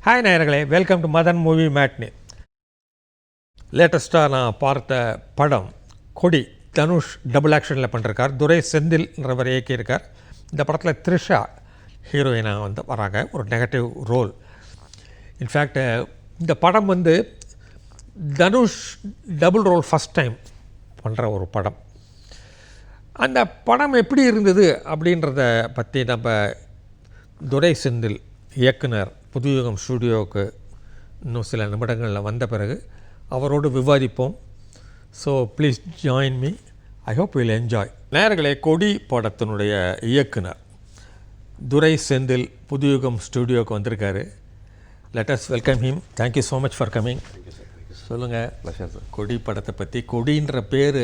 Hi நேயர்களே, welcome to Madan movie matinee. லேட்டஸ்ட்டாக நான் பார்த்த படம் கொடி. தனுஷ் டபுள் ஆக்ஷனில் பண்ணிருக்கார். துரை செந்தில்ன்றவர் இயக்கியிருக்கார். இந்த படத்தில் த்ரிஷா ஹீரோயினாக வந்து வராங்க, ஒரு நெகட்டிவ் ரோல். இன்ஃபேக்ட் இந்த படம் வந்து Dhanush double role first time பண்ணுற ஒரு படம். அந்த படம் எப்படி இருந்தது அப்படின்றத பற்றி நம்ம துரை செந்தில் இயக்குனர் புதுயுகம் ஸ்டூடியோவுக்கு இன்னும் சில நிமிடங்களில் வந்த பிறகு அவரோடு விவாதிப்போம். So please join me. I hope will enjoy. நேயர்களே, கொடி படத்தினுடைய இயக்குனர் துரை செந்தில் புதுயுகம் ஸ்டூடியோவுக்கு வந்திருக்காரு. Let us welcome him. Thank you so much for coming. சொல்லுங்கள் கொடி படத்தை பற்றி. கொடின்ற பேர்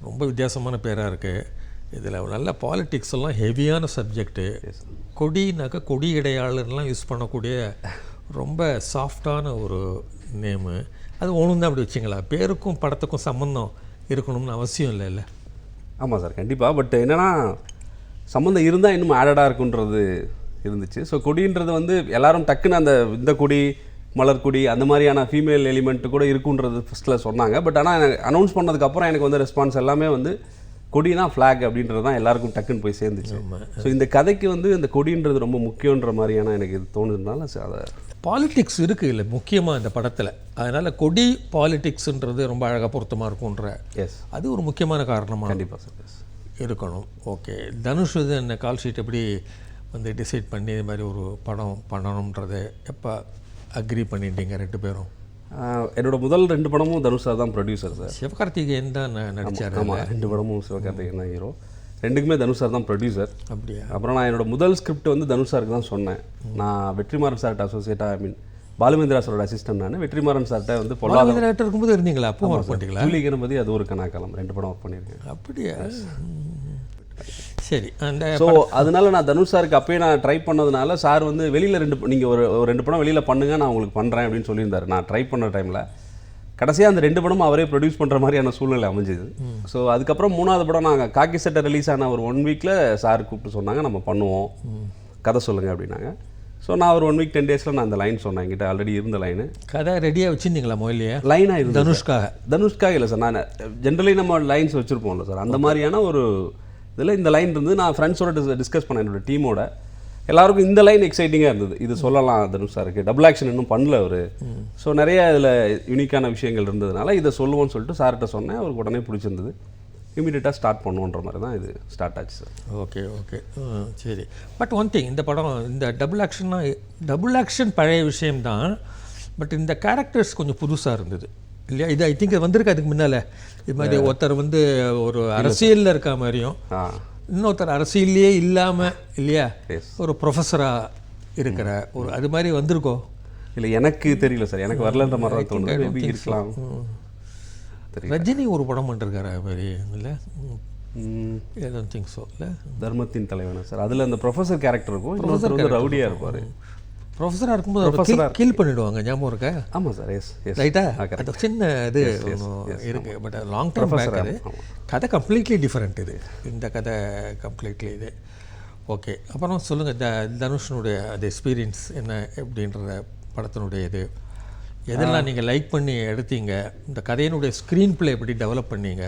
ரொம்ப வித்தியாசமான பேராக இருக்குது. இதில் நல்ல பாலிட்டிக்ஸ் எல்லாம் ஹெவியான சப்ஜெக்டு. கொடினாக்கா கொடி இடையாளர்லாம் யூஸ் பண்ணக்கூடிய ரொம்ப சாஃப்டான ஒரு நேமு. அது ஒன்று தான் அப்படி வச்சிங்களா? பேருக்கும் படத்துக்கும் சம்மந்தம் இருக்கணும்னு அவசியம் இல்லை இல்லை? ஆமாம் சார், கண்டிப்பாக. பட் என்னென்னா சம்மந்தம் இருந்தால் இன்னும் ஆடடாக இருக்குன்றது இருந்துச்சு. ஸோ கொடின்றது வந்து எல்லோரும் டக்குன்னு அந்த இந்த கொடி மலர்கொடி அந்த மாதிரியான ஃபீமேல் எலிமெண்ட்டு கூட இருக்குன்றது ஃபஸ்ட்டில் சொன்னாங்க. பட் ஆனால் அனௌன்ஸ் பண்ணதுக்கப்புறம் எனக்கு வந்து ரெஸ்பான்ஸ் எல்லாமே வந்து கொடினா ஃப்ளாக் அப்படின்றது தான் எல்லாருக்கும் டக்குன்னு போய் சேர்ந்துச்சு. ஸோ இந்த கதைக்கு வந்து இந்த கொடின்றது ரொம்ப முக்கியன்ற மாதிரியான எனக்கு இது தோணுதுனால அதை பாலிட்டிக்ஸ் இருக்குது இல்லை முக்கியமாக இந்த படத்தில். அதனால் கொடி பாலிட்டிக்ஸுன்றது ரொம்ப அழகாக பொருத்தமாக இருக்குன்ற அது ஒரு முக்கியமான காரணமாக கண்டிப்பாக சார் இருக்கணும். ஓகே, தனுஷ் இது என்ன கால் ஷீட் எப்படி வந்து டிசைட் பண்ணி இது மாதிரி ஒரு படம் பண்ணணுன்றது எப்போ அக்ரி பண்ணிட்டீங்க ரெண்டு பேரும்? என்னோட முதல் 2 படமும் தனுஷ் சார் தான் ப்ரொடியூசர் சார். சிவகார்த்திகேயன் தான் நடித்தார். ஆமாம், 2 படமும் சிவகார்த்திகேயன் தான் ஹீரோ. 2க்குமே தனுஷ் சார் தான் ப்ரொடியூசர். அப்படியா? அப்புறம் நான் என்னோட முதல் ஸ்கிரிப்ட் வந்து தனுஷ் சாருக்கு தான் சொன்னேன். நான் வெற்றிமாறன் சார்கிட்ட அசோசியேட்டாக பாலுமேந்திரா சாரோட அசிஸ்டன்ட். நான் வெற்றிமாறன் சார்கிட்ட வந்து பொருளாதார இருக்கும்போது இருந்தீங்களா? அப்போ ஒர்க் பண்ணிட்டீங்களா? கணபதி அது ஒரு கணக்காலம் 2 படம் ஒர்க் பண்ணியிருக்கேன். அப்படியா? சரி. அந்த ஸோ அதனால நான் தனுஷ் சாருக்கு அப்போயே நான் ட்ரை பண்ணதுனால சார் வந்து வெளியில் நீங்கள் ஒரு 2 படம் வெளியில் பண்ணுங்க, நான் உங்களுக்கு பண்ணுறேன் அப்படின்னு சொல்லியிருந்தார். நான் ட்ரை பண்ண டைமில் கடைசியாக அந்த 2 படமும் அவரே ப்ரொடியூஸ் பண்ணுற மாதிரியான சூழ்நிலை அமைஞ்சுது. ஸோ அதுக்கப்புறம் 3வது படம் நாங்கள் காக்கி சட்டை ரிலீஸ் ஆன ஒரு 1 வீக்கில் சார் கூப்பிட்டு சொன்னாங்க, நம்ம பண்ணுவோம், கதை சொல்லுங்கள் அப்படின்னாங்க. ஸோ நான் ஒரு 1 வீக் 10 டேஸில் நான் அந்த லைன் சொன்னேன். என்கிட்ட ஆல்ரெடி இருந்த லைனு. கதை ரெடியாக வச்சுருந்தீங்களா முதல்லையே? லைனாக இருந்து தனுஷ்காக இல்லை சார். நான் ஜென்ரலி நம்ம லைன்ஸ் வச்சுருப்போம்ல சார், அந்த மாதிரியான ஒரு இதில் இந்த லைன் இருந்து நான் ஃப்ரெண்ட்ஸோட டிஸ்கஸ் பண்ணேன் என்னோடய டீமோட. எல்லாருக்கும் இந்த லைன் எக்ஸைட்டிங்காக இருந்தது. இது சொல்லலாம் தனுஷ் சாருக்கு, டபுள் ஆக்ஷன் இன்னும் பண்ணல அவர். ஸோ நிறைய இதில் யூனிக்கான விஷயங்கள் இருந்ததுனால இதை சொல்லுவோன்னு சொல்லிட்டு சார்கிட்ட சொன்னேன். அவருக்கு உடனே பிடிச்சிருந்தது. இமீடியட்டாக ஸ்டார்ட் பண்ணுவோன்ற மாதிரி தான் இது ஸ்டார்ட் ஆச்சு சார். ஓகே ஓகே சரி. பட் ஒன் திங், இந்த படம் இந்த டபுள் ஆக்ஷன் பழைய விஷயம்தான். பட் இந்த கேரக்டர்ஸ் கொஞ்சம் புதுசாக இருந்தது இல்லையா? இது ஐ திங்க் வந்திருக்கு அதுக்கு முன்னால். இது மாதிரி ஒருத்தர் வந்து ஒரு அரசியலில் இருக்க மாதிரியும் இன்னொருத்தர் அரசியல்லையே இல்லாமல் இல்லையா ஒரு ப்ரொஃபஸராக இருக்கிற ஒரு அது மாதிரி வந்திருக்கோ? இல்லை, எனக்கு தெரியல சார், எனக்கு வரலன்ற மாதிரி தான் தோணுது. இருக்கலாம். ரஜினி ஒரு படம் பண்ணிருக்காரு அது மாதிரி இல்லை? I think so. இல்லை, தர்மத்தின் தலைவனா சார், அதில் அந்த ப்ரொஃபஸர் கேரக்டர் இருக்கும். ப்ரொஃபஸர் வந்து ரவுடியாக இருப்பார். ப்ரொஃபஸராக இருக்கும்போது கில் பண்ணிவிடுவாங்க, ஞாபகம் இருக்கா? ஆமாம் சார். எஸ் ரைட்டா? அது சின்ன இது இருக்குது. பட் லாங் டர்ம் பேக் அது. கதை கம்ப்ளீட்லி டிஃப்ரெண்ட் இது. இந்த கதை கம்ப்ளீட்லி இது. ஓகே, அப்புறம் சொல்லுங்கள், தனுஷனுடைய அது எக்ஸ்பீரியன்ஸ் என்ன எப்படின்ற படத்தினுடைய இது எதெல்லாம் நீங்கள் லைக் பண்ணி எடுத்தீங்க? இந்த கதையினுடைய ஸ்க்ரீன் பிளே எப்படி டெவலப் பண்ணீங்க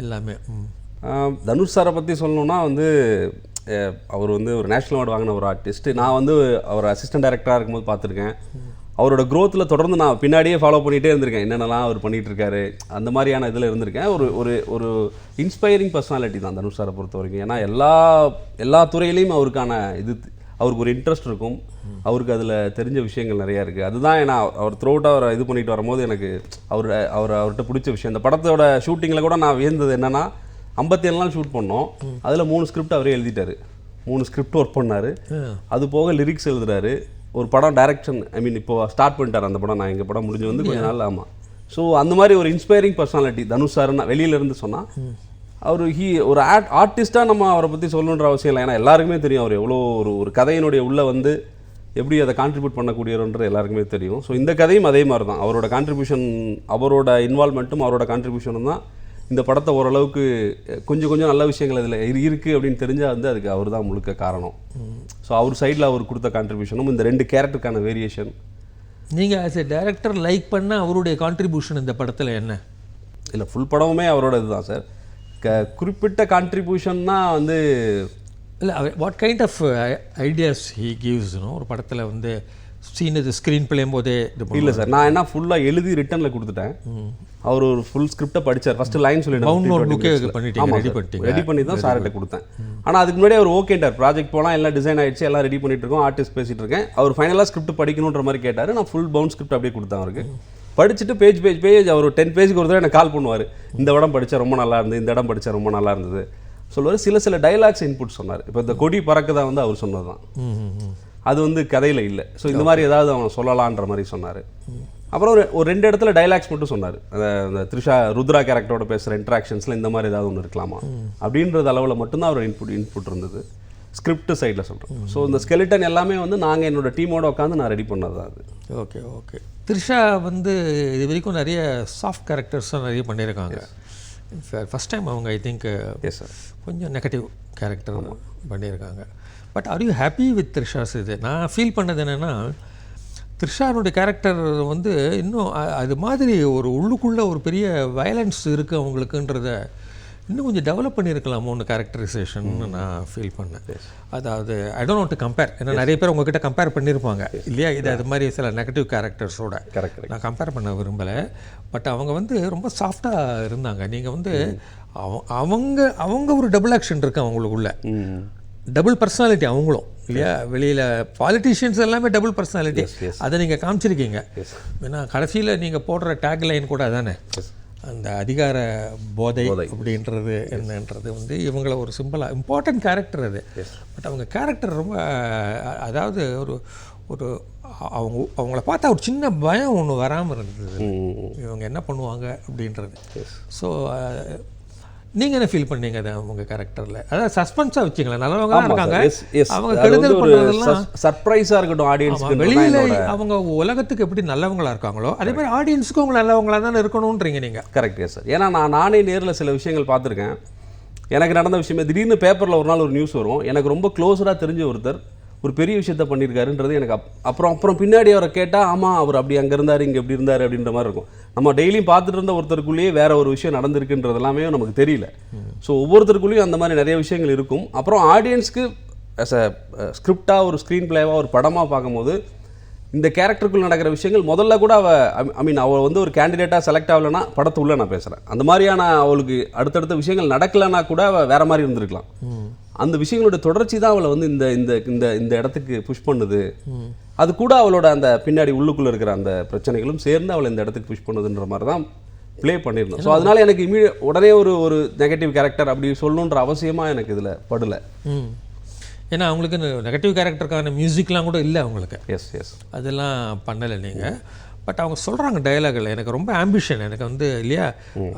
எல்லாமே? தனுஷ் சாரை பற்றி சொல்லணுன்னா வந்து அவர் வந்து ஒரு நேஷ்னல் அவார்டு வாங்கின ஒரு ஆர்டிஸ்ட்டு. நான் வந்து அவர் அசிஸ்டன்ட் டைரக்டராக இருக்கும்போது பார்த்துருக்கேன். அவரோட க்ரோத்தில் தொடர்ந்து நான் பின்னாடியே ஃபாலோ பண்ணிகிட்டே இருந்திருக்கேன், என்னென்னலாம் அவர் பண்ணிகிட்ருக்காரு அந்த மாதிரியான இதில் இருந்திருக்கேன். ஒரு இன்ஸ்பைரிங் பர்சனாலிட்டி தான் தனுஷ் சாரை பொறுத்த வரைக்கும். ஏன்னா எல்லா துறையிலையும் அவருக்கு ஒரு இன்ட்ரெஸ்ட் இருக்கும். அவருக்கு அதில் தெரிஞ்ச விஷயங்கள் நிறையா இருக்குது. அதுதான் ஏன்னா அவர் த்ரோட்டாக அவரை இது பண்ணிட்டு வரும்போது எனக்கு அவர்கிட்ட பிடிச்ச விஷயம். இந்த படத்தோட ஷூட்டிங்கில் கூட நான் வியந்தது என்னென்னா 57 நாள் ஷூட் பண்ணோம். அதில் 3 ஸ்கிரிப்ட் அவரே எழுதிட்டார். 3 ஸ்கிரிப்ட் ஒர்க் பண்ணார். அது போக லிரிக்ஸ் எழுதுறாரு. ஒரு படம் டைரக்ஷன் இப்போ ஸ்டார்ட் பண்ணிட்டார் அந்த படம். நான் எங்கள் படம் முடிஞ்சு வந்து கொஞ்ச நாள். ஆமாம். ஸோ அந்த மாதிரி ஒரு இன்ஸ்பைரிங் பர்சனாலிட்டி தனுஷ் சார்னா வெளியிலேருந்து சொன்னால் அவர் ஒரு ஆர்டிஸ்ட்டாக நம்ம அவரை பற்றி சொல்லணுன்ற அவசியம் இல்லை. ஏன்னா எல்லாருக்குமே தெரியும் அவர் எவ்வளோ ஒரு கதையினுடைய உள்ளே வந்து எப்படி அதை கான்ட்ரிபியூட் பண்ணக்கூடியவன்றது எல்லாருக்குமே தெரியும். ஸோ இந்த கதையும் அதே மாதிரி தான். அவரோட கான்ட்ரிபியூஷன், அவரோட இன்வால்மெண்ட்டும் அவரோட கான்ட்ரிபியூஷனும் தான் இந்த படத்தை ஓரளவுக்கு கொஞ்சம் கொஞ்சம் நல்ல விஷயங்கள் இதில் இருக்குது அப்படின்னு தெரிஞ்சால் வந்து அதுக்கு அவர் தான் முழுக்க காரணம். ஸோ அவர் சைடில் அவர் கொடுத்த கான்ட்ரிபியூஷனும் இந்த 2 கேரக்டருக்கான வேரியேஷன். நீங்கள் ஆஸ் எ டைரக்டர் லைக் பண்ண அவருடைய கான்ட்ரிபியூஷன் இந்த படத்தில் என்ன? இல்லை, ஃபுல் படமுமே அவரோட இதுதான் சார். குறிப்பிட்ட கான்ட்ரிபியூஷன்னா வந்து இல்லை, what kind of ideas he கிவ்ஸ்னோ ஒரு படத்தில் வந்து சீன் இது ஸ்க்ரீன் பிளேயும் போதே இல்லை சார், நான் என்ன ஃபுல்லாக எழுதி ரிட்டனில் கொடுத்துட்டேன். அவர் ஒரு ஃபுல் ஸ்கிரிப்டை படித்தார். ஃபஸ்ட்டு லைன் ரெடி பண்ணி தான் சார்கிட்ட கொடுத்தேன். ஆனால் அதுக்கு முன்னாடி அவர் ஓகேட்டார், ப்ராஜெக்ட் போனால் எல்லாம் டிசைன் ஆகிடுச்சு, எல்லாம் ரெடி பண்ணிட்டு இருக்கோம், ஆர்டிஸ்ட் பேசிகிட்டு இருக்கேன். அவர் ஃபைனலாக ஸ்கிரிப்ட் படிக்கணுன்ற மாதிரி கேட்டார். நான் ஃபுல் பவுண்ட் ஸ்கிரிப்ட் அப்படியே கொடுத்தேன் அவருக்கு. படிச்சுட்டு பேஜ் அவர் 10 பேஜுக்கு ஒரு தடவை எனக்கு கால் பண்ணுவார். இந்த இடம் படித்தா ரொம்ப நல்லா இருந்தது, இந்த இடம் படித்தா ரொம்ப நல்லா இருந்தது சொல்லுவார். சில டைலாக்ஸ் இன்புட் சொன்னார். இப்போ இந்த கொடி பறக்குதா வந்து அவர் சொன்னது தான், அது வந்து கதையில் இல்லை. ஸோ இந்த மாதிரி ஏதாவது அவன் சொல்லலான்ற மாதிரி சொன்னார். அப்புறம் ஒரு 2 இடத்துல டைலாக்ஸ் மட்டும் சொன்னார். அந்த த்ரிஷா ருத்ரா கேரக்டரோட பேசுகிற இன்ட்ராக்ஷன்ஸில் இந்த மாதிரி ஏதாவது ஒன்று இருக்கலாமா அப்படின்றது அளவில் மட்டும்தான் அவர் இன்புட் இருந்தது. ஸ்கிரிப்ட் சைடில் சொல்கிறேன். ஸோ இந்த ஸ்கெலிட்டன் எல்லாமே வந்து நாங்கள் என்னோட டீமோட உட்காந்து நான் ரெடி பண்ணது தான் அது. ஓகே. த்ரிஷா வந்து இது வரைக்கும் நிறைய சாஃப்ட் கேரக்டர்ஸும் நிறைய பண்ணியிருக்காங்க. ஃபஸ்ட் டைம் அவங்க ஐ திங்க் எஸ் சார் கொஞ்சம் நெகட்டிவ் கேரக்டர் பண்ணியிருக்காங்க. But are you happy with Trisha's? இது நான் ஃபீல் பண்ணது என்னென்னா, த்ரிஷானுடைய கேரக்டர் வந்து இன்னும் அது மாதிரி ஒரு உள்ளுக்குள்ளே ஒரு பெரிய வயலன்ஸ் இருக்குது அவங்களுக்குன்றத இன்னும் கொஞ்சம் டெவலப் பண்ணியிருக்கலாமோ ஒன்று கேரக்டரைசேஷன் நான் ஃபீல் பண்ணேன். அதாவது I don't want to compare, ஏன்னா நிறைய பேர் உங்ககிட்ட கம்பேர் பண்ணியிருப்பாங்க இல்லையா, இது அது மாதிரி சில நெகட்டிவ் கேரக்டர்ஸோட நான் கம்பேர் பண்ண விரும்பலை. பட் அவங்க வந்து ரொம்ப சாஃப்டாக இருந்தாங்க. நீங்கள் வந்து அவங்க ஒரு டபுள் ஆக்ஷன் இருக்குது அவங்களுக்குள்ள, டபுள் பர்சனாலிட்டி அவங்களும் இல்லையா. வெளியில் பாலிட்டிஷியன்ஸ் எல்லாமே டபுள் பர்சனாலிட்டி, அதை நீங்கள் காமிச்சிருக்கீங்க. ஏன்னா கடைசியில் நீங்கள் போடுற டேக் லைன் கூட அதானே, அந்த அதிகார போதை அப்படின்றது என்னன்றது வந்து இவங்கள ஒரு சிம்பிளாக இம்பார்ட்டன்ட் கேரக்டர் அது. பட் அவங்க கேரக்டர் ரொம்ப, அதாவது ஒரு அவங்கள பார்த்தா ஒரு சின்ன பயம் ஒன்று வராமல் இருந்தது, இவங்க என்ன பண்ணுவாங்க அப்படின்றது. ஸோ நீங்கள் என்ன ஃபீல் பண்ணீங்க அதை அவங்க கேரக்டரில்? அதாவது சஸ்பென்ஸாக வச்சிங்களேன், நல்லவங்க தான் இருக்காங்க, அவங்க கெடுதல் பண்ணுறதெல்லாம் சர்ப்ரைஸாக இருக்கட்டும் ஆடியன்ஸுக்கு. வெளியில் அவங்க உலகத்துக்கு எப்படி நல்லவங்களா இருக்காங்களோ அதே மாதிரி ஆடியன்ஸுக்கும் அவங்க நல்லவங்களா தானே இருக்கணுன்றீங்க நீங்கள். Correct sir. ஏன்னா நானே நேரில் சில விஷயங்கள் பார்த்துருக்கேன். எனக்கு நடந்த விஷயமே திடீர்னு பேப்பரில் ஒரு நாள் ஒரு நியூஸ் வரும், எனக்கு ரொம்ப க்ளோஸராக தெரிஞ்ச ஒருத்தர் ஒரு பெரிய விஷயத்த பண்ணியிருக்காருன்றது எனக்கு அப்புறம் பின்னாடி அவரை கேட்டால் ஆமாம் அவர் அப்படி அங்கே இருந்தார் இங்கே எப்படி இருந்தார் அப்படின்ற மாதிரி இருக்கும். நம்ம டெய்லியும் பார்த்துட்டு இருந்த ஒருத்தருக்குள்ளேயே வேற ஒரு விஷயம் நடந்திருக்குன்றது எல்லாமே நமக்கு தெரியல. ஸோ ஒவ்வொருத்தருக்குள்ளேயும் அந்த மாதிரி நிறைய விஷயங்கள் இருக்கும். அப்புறம் ஆடியன்ஸ்க்கு ஆஸ் அ ஸ்கிரிப்டாக ஒரு ஸ்க்ரீன் பிளேவாக ஒரு படமாக பார்க்கும்போது இந்த கேரக்டருக்குள்ள நடக்கிற விஷயங்கள் முதல்ல கூட அவள் வந்து ஒரு கேண்டிடேட்டாக செலக்ட் ஆகலைன்னா படத்துக்குள்ளே நான் பேசுகிறேன், அந்த மாதிரியான அவளுக்கு அடுத்தடுத்த விஷயங்கள் நடக்கலைன்னா கூட அவள் வேற மாதிரி இருந்திருக்கலாம். அந்த விஷயங்களோட தொடர்ச்சி தான் அவளை வந்து இந்த இந்த இந்த இந்த இடத்துக்கு புஷ் பண்ணுது. அது கூட அவளோட அந்த பின்னாடி உள்ளுக்குள்ளே இருக்கிற அந்த பிரச்சனைகளும் சேர்ந்து அவளை இந்த இடத்துக்கு புஷ் பண்ணுதுன்ற மாதிரி தான் ப்ளே பண்ணியிருந்தோம். ஸோ அதனால எனக்கு உடனே ஒரு நெகட்டிவ் கேரக்டர் அப்படி சொல்லணுன்ற அவசியமாக எனக்கு இதில் படலை. ஏன்னா அவங்களுக்கு நெகட்டிவ் கேரக்டருக்கான மியூசிக்லாம் கூட இல்லை அவங்களுக்கு. எஸ் அதெல்லாம் பண்ணலை நீங்கள். பட் அவங்க சொல்கிறாங்க டயலாகில், எனக்கு ரொம்ப ஆம்பிஷன் எனக்கு வந்து இல்லையா,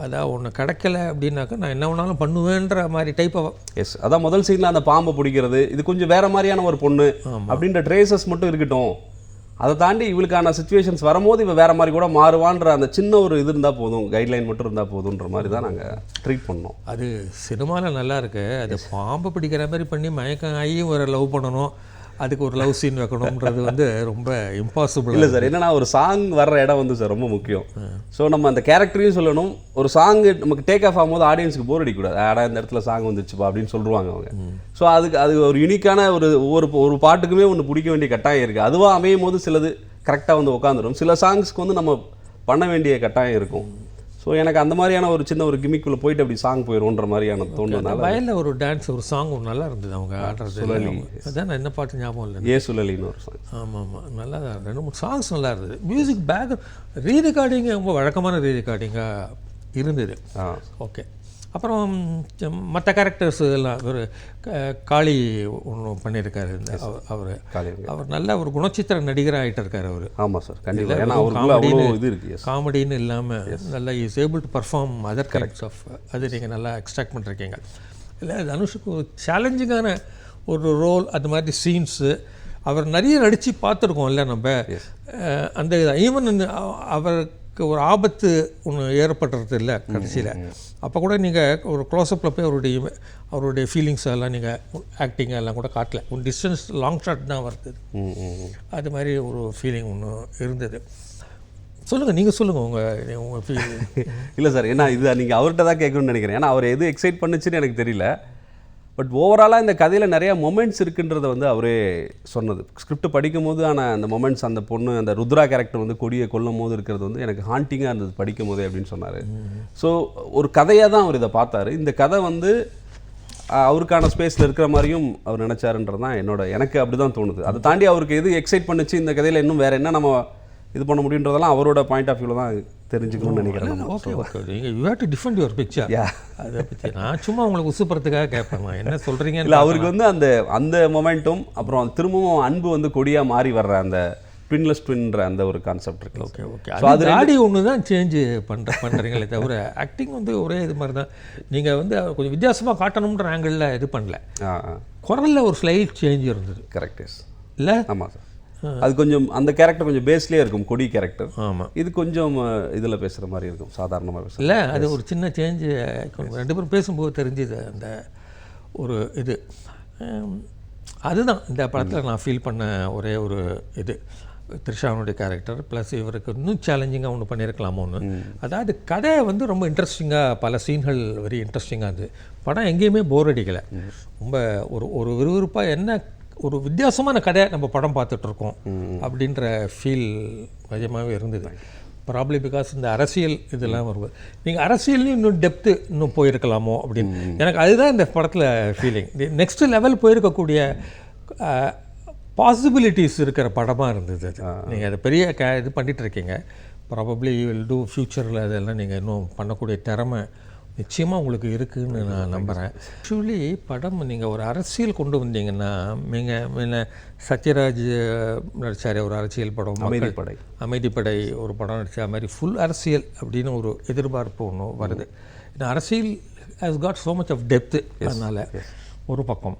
அதான் ஒன்று கிடைக்கல அப்படின்னாக்கா நான் என்ன வேணாலும் பண்ணுவேன்ற மாதிரி டைப் ஆஃப். எஸ், அதான் முதல் சீனில் அந்த பாம்பை பிடிக்கிறது இது கொஞ்சம் வேறு மாதிரியான ஒரு பொண்ணு அப்படின்ற ட்ரேசஸ் மட்டும் இருக்கட்டும், அதை தாண்டி இவளுக்கான சுச்சுவேஷன்ஸ் வரும்போது இவள் வேறு மாதிரி கூட மாறுவான்ற அந்த சின்ன ஒரு இது இருந்தால் போதும், கைட்லைன் மட்டும் இருந்தால் போதுன்ற மாதிரி தான் நாங்கள் ட்ரீட் பண்ணோம். அது சினிமாவில் நல்லா இருக்குது, அது பாம்பை பிடிக்கிற மாதிரி பண்ணி மயக்கம் ஆகி ஒரு லவ் பண்ணணும், அதுக்கு ஒரு லவ் சீன் வைக்கணுன்றது வந்து ரொம்ப இம்பாசிபிள். இல்லை சார், என்னன்னா ஒரு சாங் வர்ற இடம் வந்து சார் ரொம்ப முக்கியம். ஸோ நம்ம அந்த கேரக்டரையும் சொல்லணும், ஒரு சாங் நமக்கு டேக் ஆஃப் ஆகும்போது ஆடியன்ஸுக்கு போர் அடிக்கூடாது, இந்த இடத்துல சாங் வந்துச்சுப்பா அப்படின்னு சொல்லுவாங்க அவங்க. ஸோ அது ஒரு யூனிக்கான ஒரு பாட்டுக்குமே ஒன்று பிடிக்க வேண்டிய கட்டாயம் இருக்குது. அதுவாக அமையும் போது சிலது கரெக்டாக வந்து உட்காந்துரும், சில சாங்ஸ்க்கு வந்து நம்ம பண்ண வேண்டிய கட்டாயம் இருக்கும். ஸோ எனக்கு அந்த மாதிரியான ஒரு சின்ன ஒரு கிமிக்குள்ளே போயிட்டு அப்படி சாங் போயிடும்ன்ற மாதிரியான தோணுனால வயலில் ஒரு டான்ஸ் ஒரு சாங் ஒன்று நல்லா இருந்தது அவங்க ஆடுறது. அதான் நான் என்ன பாட்டு ஞாபகம் இல்லை, சுழலின்னு ஒரு சாங். ஆமாம் நல்லா தான் 2-3 சாங்ஸ் நல்லா இருந்தது. மியூசிக் பேக் ரீரெக்கார்டிங் ரொம்ப வழக்கமான ரீரெக்கார்டிங்காக இருந்தது. ஓகே. அப்புறம் மற்ற கேரக்டர்ஸ் எல்லாம் ஒரு காளி ஒன்று பண்ணியிருக்காரு அவர் நல்ல ஒரு குணச்சித்திர நடிகராக ஆகிட்டு இருக்காரு அவர். ஆமாம் சார், கண்டிப்பாக. காமெடின்னு இல்லாமல் நல்லா is able to perform other characters of, அது நீங்கள் நல்லா எக்ஸ்ட்ராக்ட் பண்ணிருக்கீங்க. இல்லை தனுஷுக்கு சேலஞ்சிங்கான ஒரு ரோல், அது மாதிரி சீன்ஸு அவர் நிறைய நடித்து பார்த்துருக்கோம் இல்லை நம்ம. அந்த ஈவன் அவர் ஒரு ஆபத்து ஒன்று ஏற்படுறது இல்லை கடைசியில். அப்போ கூட நீங்கள் ஒரு க்ளோஸ்அப்பில் போய் அவருடைய ஃபீலிங்ஸ் எல்லாம் நீங்கள் ஆக்டிங் எல்லாம் கூட காட்டல. ஒரு டிஸ்டன்ஸ் லாங் ஷாட் தான் வருது. அது மாதிரி ஒரு ஃபீலிங் ஒன்று இருந்தது. சொல்லுங்கள், நீங்கள் சொல்லுங்கள் உங்கள் ஃபீலிங். இல்லை சார், ஏன்னா இது நீங்கள் அவர்கிட்ட தான் கேட்கணும்னு நினைக்கிறேன். ஏன்னா அவர் எது எக்ஸைட் பண்ணுச்சுன்னு எனக்கு தெரியல. பட் ஓவராலாக இந்த கதையில் நிறையா மொமெண்ட்ஸ் இருக்குன்றதை வந்து அவரே சொன்னது. ஸ்கிரிப்ட் படிக்கும் போது ஆனால் அந்த மொமெண்ட்ஸ், அந்த பொண்ணு அந்த ருத்ரா கேரக்டர் வந்து கொடியை கொல்லும் போது இருக்கிறது வந்து எனக்கு ஹாண்டிங்காக இருந்தது படிக்கும் போதே அப்படின்னு சொன்னார். ஸோ ஒரு கதையாக தான் அவர் இதை பார்த்தாரு. இந்த கதை வந்து அவருக்கான ஸ்பேஸில் இருக்கிற மாதிரியும் அவர் நினச்சாருன்றது தான் எனக்கு அப்படி தான் தோணுது. அதை தாண்டி அவருக்கு எது எக்ஸைட் பண்ணுச்சு இந்த கதையில், இன்னும் வேறு என்ன நம்ம இது பண்ண முடியுன்றதெல்லாம் அவரோட பாயிண்ட் ஆஃப் வியூவில் தான் தெரிஞ்சுக்கணும்னு நினைக்கிறேன். ஓகே ஓகே, நீங்கள் you have to defend your picture. அதை பற்றி நான் சும்மா உங்களுக்கு உசுப்புறதுக்காக கேட்பேன், என்ன சொல்கிறீங்க. இல்லை, அவருக்கு வந்து அந்த மொமெண்ட்டும் அப்புறம் திரும்பவும் அன்பு வந்து கொடியாக மாறி வர்ற அந்த ட்வின்லெஸ் ட்வின்ற அந்த ஒரு கான்செப்ட் இருக்கு. ஓகே ஓகே, ஸோ அது ஆடி ஒன்று தான் சேஞ்சு பண்ணுறீங்களே தவிர ஆக்டிங் வந்து ஒரே இது மாதிரி தான். நீங்கள் வந்து கொஞ்சம் வித்தியாசமாக காட்டணுன்ற ஆங்கிளில் இது பண்ணல. குரலில் ஒரு ஸ்லைட் சேஞ்ச் இருந்தது. Correct yes. இல்லை, ஆமாம் சார், அது கொஞ்சம் அந்த கேரக்டர் கொஞ்சம் பேஸ்லேயே இருக்கும், கொடி கேரக்டர். ஆமாம், இது கொஞ்சம் இதில் பேசுகிற மாதிரி இருக்கும், சாதாரணமாக பேசுகிற. இல்லை, அது ஒரு சின்ன சேஞ்சு. ரெண்டு பேரும் பேசும்போது தெரிஞ்சுது அந்த ஒரு இது. அதுதான் இந்த படத்தில் நான் ஃபீல் பண்ண ஒரே ஒரு இது. த்ரிஷாவுடைய கேரக்டர் ப்ளஸ் இவருக்கு இன்னும் சேலஞ்சிங்காக ஒன்று பண்ணியிருக்கலாமோ ஒன்று. அதாவது கதை வந்து ரொம்ப இன்ட்ரெஸ்டிங்காக, பல சீன்கள் வெரி இன்ட்ரெஸ்டிங்காக இருந்தது. படம் எங்கேயுமே போர் அடிக்கலை. ரொம்ப ஒரு விறுவிறுப்பாக என்ன ஒரு வித்தியாசமான கதை நம்ம படம் பார்த்துட்ருக்கோம் அப்படின்ற ஃபீல் நிஜமாகவே இருந்தது. ப்ராப்ளி பிகாஸ் இந்த அரசியல் இதெல்லாம் வருவது, நீங்கள் அரசியல்லையும் இன்னும் டெப்த்து இன்னும் போயிருக்கலாமோ அப்படின்னு எனக்கு அதுதான் இந்த படத்தில் ஃபீலிங். நெக்ஸ்ட் லெவல் போயிருக்கக்கூடிய பாசிபிலிட்டிஸ் இருக்கிற படமாக இருந்தது அது. நீங்கள் அதை பெரிய இது பண்ணிகிட்ருக்கீங்க. ப்ராபப்ளி வில் டூ ஃப்யூச்சரில் அதெல்லாம் நீங்கள் இன்னும் பண்ணக்கூடிய திறமை நிச்சயமாக உங்களுக்கு இருக்குதுன்னு நான் நம்புகிறேன். ஆக்சுவலி படம் நீங்கள் ஒரு அரசியல் கொண்டு வந்தீங்கன்னா, நீங்கள் சத்யராஜ் நடித்தார் ஒரு அரசியல் படம், அமைதிப்படை ஒரு படம் நடித்த மாதிரி ஃபுல் அரசியல் அப்படின்னு ஒரு எதிர்பார்ப்பு ஒன்று வருது. இந்த அரசியல் has got so much of depth. அதனால் ஒரு பக்கம்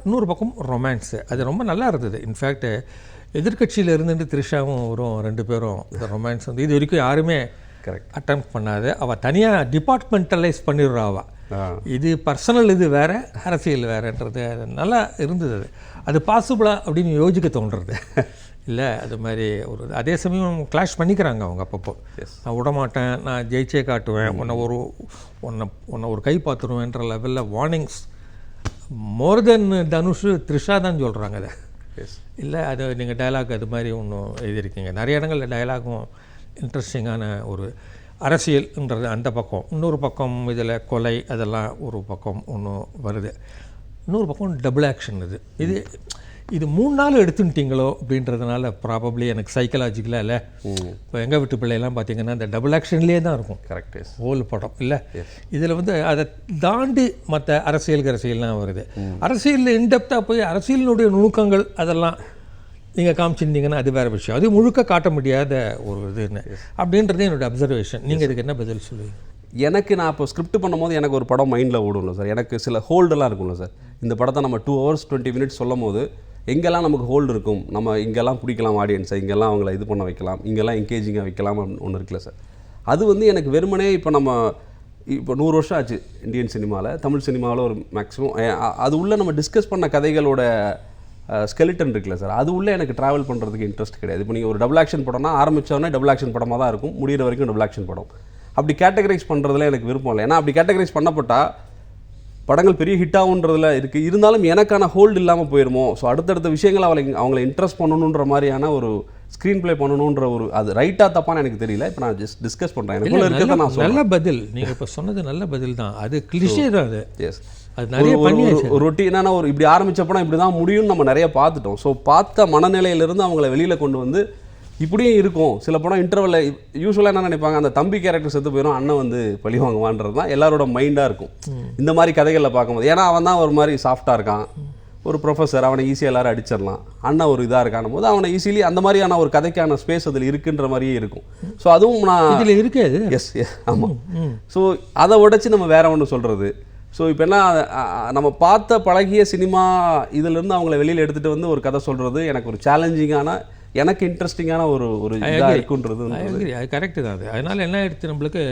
இன்னொரு பக்கம் ரொமான்ஸு, அது ரொம்ப நல்லா இருந்தது. இன்ஃபேக்ட் எதிர்கட்சியில் இருந்துட்டு த்ரிஷாவும் வரும், ரெண்டு பேரும் இந்த ரொமான்ஸ் வந்து இது வரைக்கும் யாருமே அட்டம் பண்ணாது. அவள் தனியாக டிபார்ட்மெண்டலைஸ் பண்ணிடுறா. இது பர்சனல், இது வேறு, அரசியல் வேறுன்றது நல்லா இருந்தது. அது பாசிபிளா அப்படின்னு யோசிக்க தோன்றுறது இல்லை. அது மாதிரி ஒரு அதே சமயம் கிளாஷ் பண்ணிக்கிறாங்க அவங்க அப்பப்போ. நான் விடமாட்டேன், நான் ஜெயிச்சே காட்டுவேன், உன்னை ஒரு கை பார்த்துருவேன்ற லெவலில் வார்னிங்ஸ். மோர் தென் தனுஷ், த்ரிஷா தான் சொல்கிறாங்க அதை. இல்லை, அது நீங்கள் டயலாக் அது மாதிரி ஒன்றும் எழுதியிருக்கீங்க. நிறைய இடங்களில் டயலாகும் இன்ட்ரெஸ்டிங்கான ஒரு அரசியல்ன்றது அந்த பக்கம். இன்னொரு பக்கம் இதில் கொலை அதெல்லாம் ஒரு பக்கம் ஒன்று வருது. இன்னொரு பக்கம் டபுள் ஆக்ஷன். இது 3 நாள் எடுத்துட்டீங்களோ அப்படின்றதுனால ப்ராபப்ளி எனக்கு சைக்கலாஜிக்கலாக இல்லை. இப்போ எங்கள் வீட்டு பிள்ளையெல்லாம் பார்த்தீங்கன்னா இந்த டபுள் ஆக்ஷன்லேயே தான் இருக்கும் கரெக்ட் ஹோல் படம். இல்லை, இதில் வந்து அதை தாண்டி மற்ற அரசியல்லாம் வருது. அரசியலில் இன்டெப்த்தாக போய் அரசியலினுடைய நுணுக்கங்கள் அதெல்லாம் நீங்கள் காமிச்சிருந்தீங்கன்னா அது வேறு விஷயம். அது முழுக்க காட்ட முடியாத ஒரு இதுன்னு அப்படின்றது என்னோடய அப்சர்வேஷன். நீங்கள் இதுக்கு என்ன பதில் சொல்லுவீங்க? எனக்கு நான் இப்போ ஸ்கிரிப்ட் பண்ணும்போது எனக்கு ஒரு படம் மைண்டில் ஓடும்ல சார், எனக்கு சில ஹோல்டெல்லாம் இருக்கும்ல சார். இந்த படத்தை நம்ம 2 hours 20 minutes சொல்லும் போது எங்கெல்லாம் நமக்கு ஹோல்டு இருக்கும், நம்ம இங்கெல்லாம் பிடிக்கலாம் ஆடியன்ஸை, இங்கெல்லாம் அவங்கள இது பண்ண வைக்கலாம், இங்கெல்லாம் என்கேஜிங்காக வைக்கலாம் ஒன்று இருக்குல்ல சார். அது வந்து எனக்கு வெறுமனே இப்போ 100 வருஷம் ஆச்சு இந்தியன் சினிமாவில், தமிழ் சினிமாவில் ஒரு மேக்ஸிமம் அது உள்ளே நம்ம டிஸ்கஸ் பண்ண கதைகளோட ஸ்கெலிட்டன் இருக்குல்ல சார், அது உள்ளே எனக்கு ட்ராவல் பண்ணுறதுக்கு இன்ட்ரெஸ்ட் கிடையாது. இப்போ நீங்கள் ஒரு டபுள் ஆக்ஷன் படம்னா ஆரம்பித்தோடனே டபுள் ஆக்ஷன் படமாக தான் இருக்கும், முடிகிற வரைக்கும் டபுள் ஆக்ஷன் படம். அப்படி கேட்டகரைஸ் பண்ணுறதுல எனக்கு விருப்பம் இல்லை. ஏன்னா அப்படி கேட்டகரைஸ் பண்ணப்பட்டால் படங்கள் பெரிய ஹிட் ஆகுன்றதுல இருக்குது. இருந்தாலும் எனக்கான ஹோல்டு இல்லாமல் போயிடுமோ. ஸோ அடுத்தடுத்த விஷயங்கள் அவங்களை இன்ட்ரெஸ்ட் பண்ணணுன்ற மாதிரியான ஒரு ஸ்க்ரீன் ப்ளே பண்ணணுன்ற ஒரு அது ரைட்டாக தப்பான்னு எனக்கு தெரியல. இப்போ நான் ஜஸ்ட் டிஸ்கஸ் பண்ணுறேன். எனக்குள்ள இருக்கிறத நான் நல்ல பதில் நீங்கள் இப்போ சொன்னது நல்ல பதில் தான். அது கிளிஷே தான் அது. எஸ், ஒரு ரொட்டீனான ஒரு இப்படி ஆரம்பித்த படம் இப்படி தான் முடியும்னு நம்ம நிறைய பார்த்துட்டோம். ஸோ பார்த்த மனநிலையிலிருந்து அவங்கள வெளியில் கொண்டு வந்து இப்படியும் இருக்கும். சில படம் இன்டர்வலில் யூஸ்வலாக என்ன நினைப்பாங்க, அந்த தம்பி கேரக்டர் செத்து போயிடும், அண்ணன் வந்து பழி வாங்குவான்றது தான் எல்லாரோட மைண்டாக இருக்கும் இந்த மாதிரி கதைகளில் பார்க்கும்போது. ஏன்னா அவன் தான் ஒரு மாதிரி சாஃப்டாக இருக்கான், ஒரு ப்ரொஃபஸர், அவனை ஈஸியாக எல்லாரும் அடிச்சிடலாம். அண்ணன் ஒரு இதாக இருக்கான போது அவனை ஈஸிலி அந்த மாதிரியான ஒரு கதைக்கான ஸ்பேஸ் அதில் இருக்குன்ற மாதிரியே இருக்கும். ஸோ அதுவும் நான் இதில் இருக்காது. எஸ் ஆமாம். ஸோ அதை உடைச்சி நம்ம வேற ஒன்று சொல்கிறது. ஸோ இப்போ என்ன, நம்ம பார்த்த பழகிய சினிமா இதிலேருந்து அவங்கள வெளியில் எடுத்துகிட்டு வந்து ஒரு கதை சொல்கிறது எனக்கு ஒரு சேலஞ்சிங்கான எனக்கு இன்ட்ரெஸ்டிங்கான ஒரு இதாக இருக்குன்றது அது கரெக்டு தான். அது அதனால் என்ன ஆயிடுச்சு நம்மளுக்கு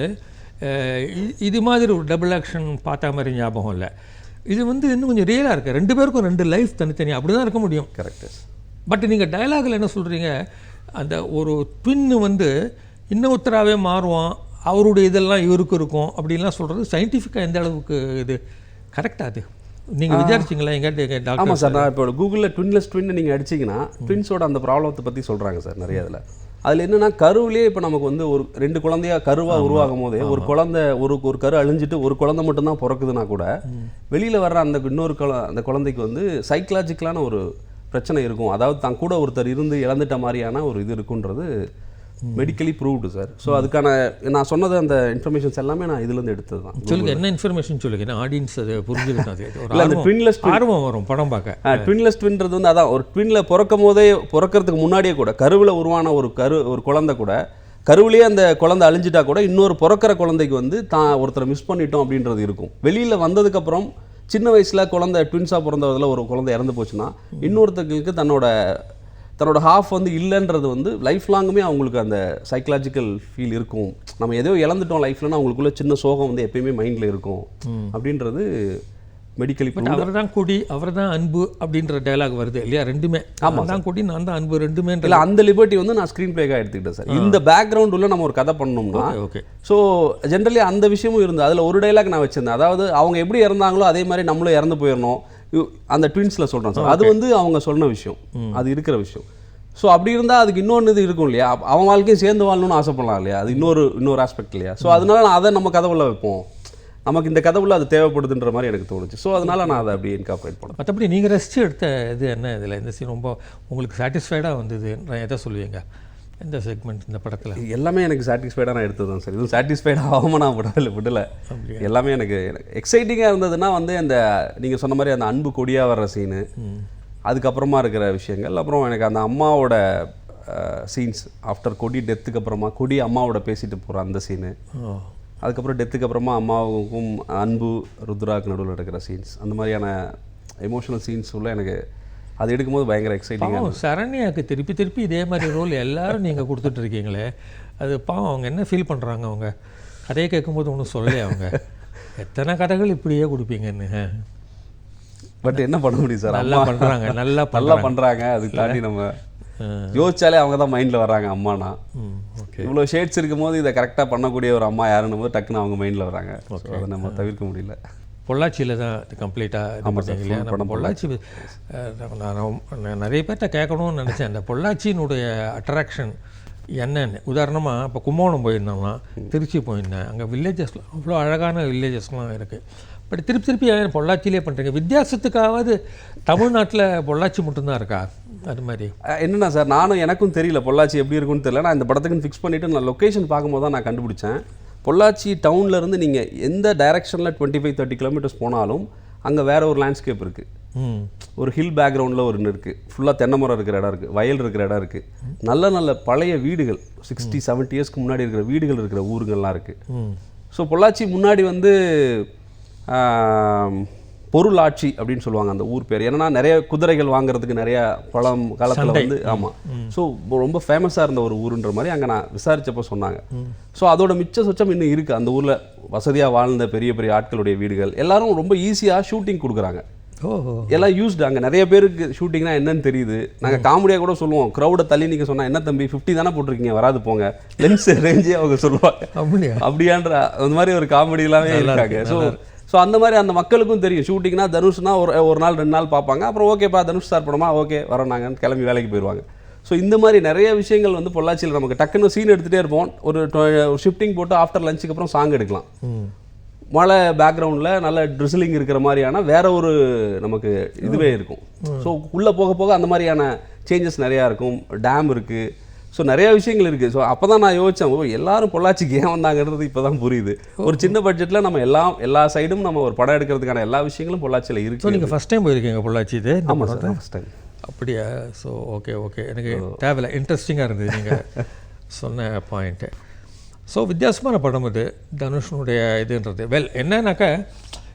இது மாதிரி ஒரு டபுள் ஆக்ஷன் பார்த்த மாதிரி ஞாபகம் இல்லை. இது வந்து இன்னும் கொஞ்சம் ரியலாக இருக்குது. 2 பேருக்கும் 2 லைஃப் தனித்தனியாக அப்படி தான் இருக்க முடியும். கரெக்டு. பட் நீங்கள் டயலாகில் என்ன சொல்கிறீங்க, அந்த ஒரு ட்வின்னு வந்து இன்னொருத்தராகவே மாறுவான், அவருடைய இதெல்லாம் இவருக்கு இருக்கும் அப்படின்லாம் சொல்கிறது சயின்டிஃபிக்காக எந்த அளவுக்கு இது கரெக்டாக? அது நீங்கள் விசாரிச்சிங்களா எங்கிட்ட டாக்டர்? ஆமாம் சார், நான் இப்போ கூகுளில் ட்வின்லெஸ் ட்வின் நீங்கள் அடிச்சிங்கன்னா ட்வின்ஸோட அந்த ப்ராப்ளத்தை பற்றி சொல்கிறாங்க சார் நிறைய. அதில் என்னென்னா கருவிலேயே இப்போ நமக்கு வந்து ஒரு 2 குழந்தையா கருவாக உருவாகும் போதே ஒரு குழந்தை ஒரு கரு அழிஞ்சிட்டு ஒரு குழந்தை மட்டும்தான் பிறக்குதுன்னா கூட வெளியில் வர்ற அந்த இன்னொரு அந்த குழந்தைக்கு வந்து சைக்கலாஜிக்கலான ஒரு பிரச்சனை இருக்கும். அதாவது தான் கூட ஒருத்தர் இருந்து இழந்துட்ட மாதிரியான ஒரு இது இருக்குன்றது மெடிக்கலி ப்ரூவ்டு சார். ஸோ அதுக்கான நான் சொன்னது அந்த இன்ஃபர்மேஷன்ஸ் எல்லாமே நான் இதுலேருந்து எடுத்தது தான். சொல்லுங்கள், என்ன இன்ஃபர்மேஷன் சொல்லுங்கள், ஆடியன்ஸ் அது புரிஞ்சுக்கிட்டாது. இல்லை, அந்த ட்வின்லெஸ் ஆர்வம் வரும் படம் பார்க்க. ட்வின்லெஸ் ட்வின்றது வந்து அதான் ஒரு ட்வின்ல பிறக்கிறதுக்கு முன்னாடியே கூட கருவில் உருவான ஒரு குழந்தை கூட கருவிலேயே அந்த குழந்தை அழிஞ்சிட்டா கூட இன்னொரு பிறக்கிற குழந்தைக்கு வந்து தான் ஒருத்தரை மிஸ் பண்ணிட்டோம் அப்படின்றது இருக்கும். வெளியில் வந்ததுக்கப்புறம் சின்ன வயசில் குழந்தை ட்வின்ஸாக பிறந்ததில் ஒரு குழந்தை இறந்து போச்சுன்னா இன்னொருத்தங்களுக்கு தன்னோட ஹாஃப் வந்து இல்லைன்றது வந்து லைஃப் லாங்குமே அவங்களுக்கு அந்த சைக்கலாஜிக்கல் ஃபீல் இருக்கும். நம்ம எதையோ இழந்துட்டோம் லைஃப்லன்னா அவங்களுக்குள்ள சின்ன சோகம் வந்து எப்பயுமே மைண்டில் இருக்கும் அப்படின்றது மெடிக்கலி. பட் அவர் தான் கொடி, அவர் தான் அன்பு அப்படின்ற டயலாக் வருது இல்லையா? ரெண்டுமே ஆமாம் தான், கொடி நான் தான் அன்பு, ரெண்டுமே இல்லை. அந்த லிபர்ட்டி வந்து நான் ஸ்க்ரீன் பிளேக்காக எடுத்துக்கிட்டேன் சார். இந்த பேக்ரவுண்ட் உள்ள நம்ம ஒரு கதை பண்ணோம்னா ஓகே. ஸோ ஜென்ரலி அந்த விஷயமும் இருந்தது. அதில் ஒரு டைலாக் நான் வச்சிருந்தேன். அதாவது அவங்க எப்படி இறந்தாங்களோ அதே மாதிரி நம்மளும் இறந்து போயிடணும் அந்த ட்வின்ஸில் சொல்கிறேன் சார். அது வந்து அவங்க சொன்ன விஷயம், அது இருக்கிற விஷயம். ஸோ அப்படி இருந்தால் அதுக்கு இன்னொன்று இது இருக்கும் இல்லையா, அவன் வாழ்க்கையும் சேர்ந்து வாழணும்னு ஆசைப்படலாம் இல்லையா, அது இன்னொரு ஆஸ்பெக்ட் இல்லையா. ஸோ அதனால நான் அதை நம்ம கதவுள்ள வைப்போம், நமக்கு இந்த கதவுள்ள அது தேவைப்படுதுன்ற மாதிரி எனக்கு தோணுச்சு. ஸோ அதனால் நான் அதை அப்படியே இன்கார்பரேட் பண்ணேன். மற்றபடி நீங்கள் ரசித்து எடுத்த இது என்ன, இதில் இந்த சீன் ரொம்ப உங்களுக்கு சாட்டிஸ்ஃபைடாக வந்தது நான் எதை சொல்லுவீங்க? எந்த செக்மெண்ட் இந்த படத்தில்? எல்லாமே எனக்கு சாட்டிஸ்ஃபைடாக நான் எடுத்தது தான் சார். இதுவும் சாட்டிஸ்ஃபைடாக ஆகாமல் நான் விடலை. எல்லாமே எனக்கு எக்ஸைட்டிங்காக இருந்ததுன்னா வந்து அந்த நீங்கள் சொன்ன மாதிரி அந்த அன்பு கொடியாக வர்ற சீனு, அதுக்கப்புறமா இருக்கிற விஷயங்கள், அப்புறம் எனக்கு அந்த அம்மாவோட சீன்ஸ் ஆஃப்டர் கொடி டெத்துக்கு அப்புறமா கொடி அம்மாவோட பேசிட்டு போகிற அந்த சீனு, அதுக்கப்புறம் டெத்துக்கு அப்புறமா அம்மாவுக்கும் அன்பு ருத்ராக்கு நடுவில் இருக்கிற சீன்ஸ், அந்த மாதிரியான எமோஷனல் சீன்ஸ் உள்ள எனக்கு அது எடுக்கும்போது பயங்கர எக்ஸைட்டிங்காக. சரண்யாவுக்கு திருப்பி இதே மாதிரி ரோல் எல்லாரும் நீங்கள் கொடுத்துட்ருக்கீங்களே, அது பாவம் அவங்க என்ன ஃபீல் பண்ணுறாங்க? அவங்க கதையை கேட்கும்போது ஒன்றும் சொல்லலையே, அவங்க எத்தனை கதைகள் இப்படியே கொடுப்பீங்கன்னு. பட் என்ன பண்ண முடியும் சார், நல்லா பண்ணுறாங்க, நல்லா பண்ணுறாங்க. அதுக்கு தாண்டி நம்ம யோசிச்சாலே அவங்க தான் மைண்டில் வர்றாங்க அம்மானா. ஓகே, இவ்வளோ ஷேட்ஸ் இருக்கும் போது இதை கரெக்டாக பண்ணக்கூடிய ஒரு அம்மா யாருன்னும் போது டக்குன்னு அவங்க மைண்டில் வராங்க. அதை நம்ம தவிர்க்க முடியல. பொள்ளாச்சியில் தான் கம்ப்ளீட்டாக இல்லையா? நம்ம பொள்ளாச்சி நான் நிறைய பேர்கிட்ட கேட்கணும்னு நினச்சேன், அந்த பொள்ளாச்சியினுடைய அட்ராக்ஷன் என்னன்னு. உதாரணமாக இப்போ கும்பகோணம் போயிருந்தோம்னா, திருச்சி போயிருந்தேன், அங்கே வில்லேஜஸ்லாம் அவ்வளோ அழகான வில்லேஜஸ்லாம் இருக்குது. பட் திருப்பி பொள்ளாச்சியிலே பண்ணுறீங்க. வித்தியாசத்துக்காவது தமிழ்நாட்டில் பொள்ளாச்சி மட்டும்தான் இருக்கா? அது மாதிரி என்னென்னா சார், எனக்கும் தெரியல பொள்ளாச்சி எப்படி இருக்குன்னு தெரியல. நான் இந்த படத்துக்குன்னு ஃபிக்ஸ் பண்ணிவிட்டு நான் லொக்கேஷன் பார்க்கும்போது தான் நான் கண்டுபிடிச்சேன். பொள்ளாச்சி டவுன்லேருந்து நீங்கள் எந்த டைரெக்ஷனில் 25-30 கிலோமீட்டர்ஸ் போனாலும் அங்கே வேறு ஒரு லேண்ட்ஸ்கேப் இருக்குது. ஒரு ஹில் பேக்ரவுண்டில் ஒரு இருக்குது, ஃபுல்லாக தென்னை மரம் இருக்கிற இடம் இருக்குது, வயல் இருக்கிற இடம் இருக்குது, நல்ல பழைய வீடுகள் 60-70 இயர்ஸ்க்கு முன்னாடி இருக்கிற வீடுகள் இருக்கிற ஊருங்கள்லாம் இருக்குது. ஸோ பொள்ளாச்சி முன்னாடி வந்து பொருளாட்சி அப்படின்னு சொல்லுவாங்க அந்த ஊர் பேர். ஏன்னா நிறைய குதிரைகள் வாங்குறதுக்கு நிறைய பழம் காலத்தில் வந்து ஆமாம். ஸோ ரொம்ப ஃபேமஸாக இருந்த ஒரு ஊருன்ற மாதிரி அங்கே நான் விசாரித்தப்போ சொன்னாங்க. ஸோ அதோட மிச்ச சொச்சம் இன்னும் இருக்குது அந்த ஊரில். வசதியாக வாழ்ந்த பெரிய ஆட்களுடைய வீடுகள் எல்லாரும் ரொம்ப ஈஸியாக ஷூட்டிங் கொடுக்குறாங்க. எல்லாம் யூஸ்டு. அங்கே நிறைய பேருக்கு ஷூட்டிங்னா என்னன்னு தெரியுது. நாங்கள் காமெடியாக கூட சொல்லுவோம், க்ரௌடை தள்ளி நீங்கள் சொன்னால் என்ன தம்பி 50 தானே போட்டிருக்கீங்க, வராது போங்க, லென்ஸ் ரேஞ்சே அவங்க சொல்லுவாங்க. அப்படியான்ற அந்த மாதிரி ஒரு காமெடியெல்லாமே இருக்காங்க. ஸோ அந்த மாதிரி அந்த மக்களுக்கும் தெரியும் ஷூட்டிங்னா தனுஷ்னா ஒரு நாள் 2 நாள் பார்ப்பாங்க. அப்புறம் ஓகேப்பா தனுஷ் சார் படமா, ஓகே வரோம் நாங்கள் கிளம்பி வேலைக்கு போயிடுவாங்க. ஸோ இந்த மாதிரி நிறைய விஷயங்கள் வந்து பொள்ளாச்சியில் நமக்கு டக்குன்னு சீன் எடுத்துகிட்டே இருப்போம். ஒரு ஷிஃப்டிங் போட்டு ஆஃப்டர் லஞ்சுக்கு அப்புறம் சாங் எடுக்கலாம். மழை பேக்ரவுண்டில் நல்ல ட்ரிஸ்லிங் இருக்கிற மாதிரியான வேற ஒரு நமக்கு இதுவே இருக்கும். ஸோ உள்ளே போக அந்த மாதிரியான சேஞ்சஸ் நிறையா இருக்கும். டேம் இருக்குது, ஸோ நிறையா விஷயங்கள் இருக்குது. ஸோ அப்போ தான் நான் யோசித்தேன், எல்லாரும் பொள்ளாச்சிக்கு ஏன் வந்தாங்கிறது இப்போ தான் புரியுது. ஒரு சின்ன பட்ஜெட்டில் நம்ம எல்லா சைடும் நம்ம ஒரு படம் எடுக்கிறதுக்கான எல்லா விஷயங்களும் பொள்ளாச்சியில் இருக்குது. ஸோ நீங்கள் ஃபஸ்ட் டைம் போயிருக்கீங்க பொள்ளாச்சி? இது ஆமாம் சார், ஃபஸ்ட் டைம். அப்படியா? ஸோ ஓகே எனக்கு தேவையில்லை, இன்ட்ரெஸ்டிங்காக இருந்தது நீங்கள் சொன்ன பாயிண்ட்டு. ஸோ வித்தியாசமான படம் இது தனுஷனுடைய இதுன்றது. என்னன்னாக்கா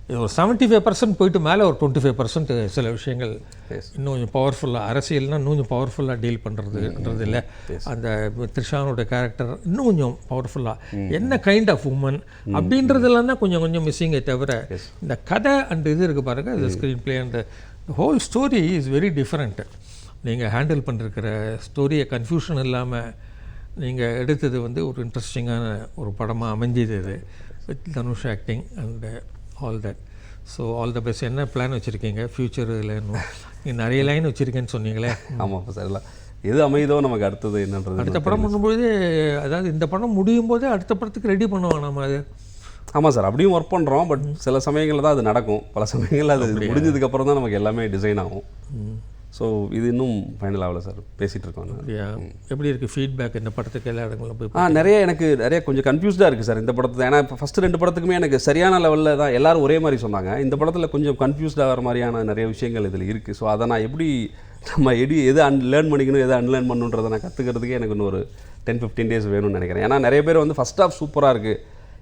இது ஒரு 75% போயிட்டு மேலே ஒரு 25% சில விஷயங்கள் இன்னும் கொஞ்சம் பவர்ஃபுல்லாக, அரசியல்னால் இன்னும் கொஞ்சம் பவர்ஃபுல்லாக டீல் பண்ணுறதுன்றது இல்லை. அந்த த்ரிஷானோட கேரக்டர் இன்னும் கொஞ்சம் பவர்ஃபுல்லாக என்ன கைண்ட் ஆஃப் உமன் அப்படின்றதெல்லாம் தான் கொஞ்சம் கொஞ்சம் மிஸ்ஸிங்கை தவிர இந்த கதை அண்ட் இது இருக்குது பாருங்கள், இந்த screen play and whole story is very different. நீங்கள் ஹேண்டில் பண்ணிருக்கிற ஸ்டோரியை கன்ஃபியூஷன் இல்லாமல் நீங்கள் எடுத்தது வந்து ஒரு இன்ட்ரெஸ்டிங்கான ஒரு படமாக அமைஞ்சது இது, with Dhanush acting and all that. So all the best. என்ன பிளான் வச்சுருக்கீங்க ஃப்யூச்சர் இதில்? நீங்கள் நிறைய லைன் வச்சுருக்கேன்னு சொன்னீங்களே. ஆமாம் சார், இல்லை எது அமைதோ நமக்கு அடுத்தது என்னன்றது. அடுத்த படம் பண்ணும்போது, அதாவது இந்த படம் முடியும் போதே அடுத்த படத்துக்கு ரெடி பண்ணுவாங்க நம்ம அது. ஆமாம் சார், அப்படியும் ஒர்க் பண்ணுறோம். பட் சில சமயங்களில் தான் அது நடக்கும், பல சமயங்களில் அது முடிஞ்சதுக்கப்புறம் தான் நமக்கு எல்லாமே டிசைன் ஆகும். ஸோ இது இன்னும் ஃபைனல் ஆகலை சார், பேசிகிட்டு இருக்கோம். எப்படி இருக்குது ஃபீட்பேக் இந்த படத்துக்கு? எல்லா இடங்களும் போய் நிறைய கொஞ்சம் கன்ஃபியூஸ்டாக இருக்குது சார் இந்த படத்தில். ஏன்னா இப்போ ஃபஸ்ட்டு 2 படத்துக்குமே எனக்கு சரியான லெவலில் தான் எல்லோரும் ஒரே மாதிரி சொன்னாங்க. இந்த படத்தில் கொஞ்சம் கன்ஃபியூஸ்டாக ஆகிற மாதிரியான நிறைய விஷயங்கள் இதில் இருக்குது. ஸோ அதை நான் எப்படி நம்ம எது லேர்ன் பண்ணிக்கணும், எதை அன்லேர்ன் பண்ணணுன்றதை நான் கற்றுக்கிறதுக்கே எனக்கு இன்னும் ஒரு 10-15 டேஸ் வேணும்னு நினைக்கிறேன். ஏன்னா நிறைய பேர் வந்து ஃபஸ்ட் ஹாஃப் சூப்பராக இருக்குது.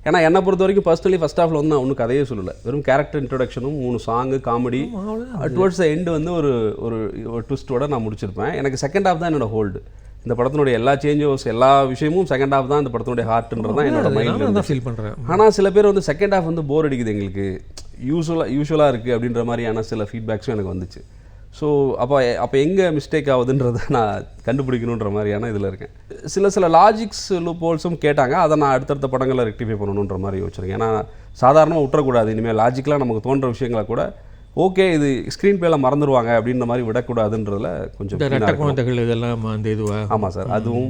ஏன்னா என்னை பொறுத்த வரைக்கும் பர்சனலி ஃபஸ்ட் ஹாஃபில் வந்து நான் ஒன்றும் கதையே சொல்லலை, வெறும் கேரக்டர் இன்ட்ரொடக்ஷனும் 3 song comedy, towards the end வந்து ஒரு ட்விஸ்ட்டோட நான் முடிச்சிருப்பேன். எனக்கு செகண்ட் ஹாஃப் தான் என்னோட ஹோல்டு. இந்த படத்தினுடைய எல்லா சேஞ்சஸ், எல்லா விஷயமும் செகண்ட் ஹாஃப் தான் இந்த படத்தினுடைய ஹார்ட்ன்றது தான் என்னோட மைண்டில் ஃபீல் பண்ணுறேன். ஆனால் சில பேர் வந்து செகண்ட் ஹாஃப் வந்து போர் அடிக்குது, எங்களுக்கு யூஸ்வலாக இருக்குது அப்படின்ற மாதிரியான சில ஃபீட்பேக்ஸும் எனக்கு வந்துச்சு. ஸோ அப்போ எங்கே மிஸ்டேக் ஆகுதுன்றதை நான் கண்டுபிடிக்கணுன்ற மாதிரியான இதில் இருக்கேன். சில லாஜிக்ஸ் லூப் ஹோல்ஸும் கேட்டாங்க, அதை நான் அடுத்தடுத்த படங்களை ரெக்டிஃபை பண்ணணுன்ற மாதிரி யோசிச்சிருக்கேன். ஏன்னா சாதாரணமாக விட்டுறக்கூடாது, இனிமேல் லாஜிக்கலாக நமக்கு தோன்ற விஷயங்களை கூட ஓகே இது ஸ்க்ரீன் பிளேல மறந்துடுவாங்க அப்படின்ற மாதிரி விடக்கூடாதுன்றதுல கொஞ்சம் இதெல்லாம் அந்த இதுவா. ஆமாம் சார், அதுவும்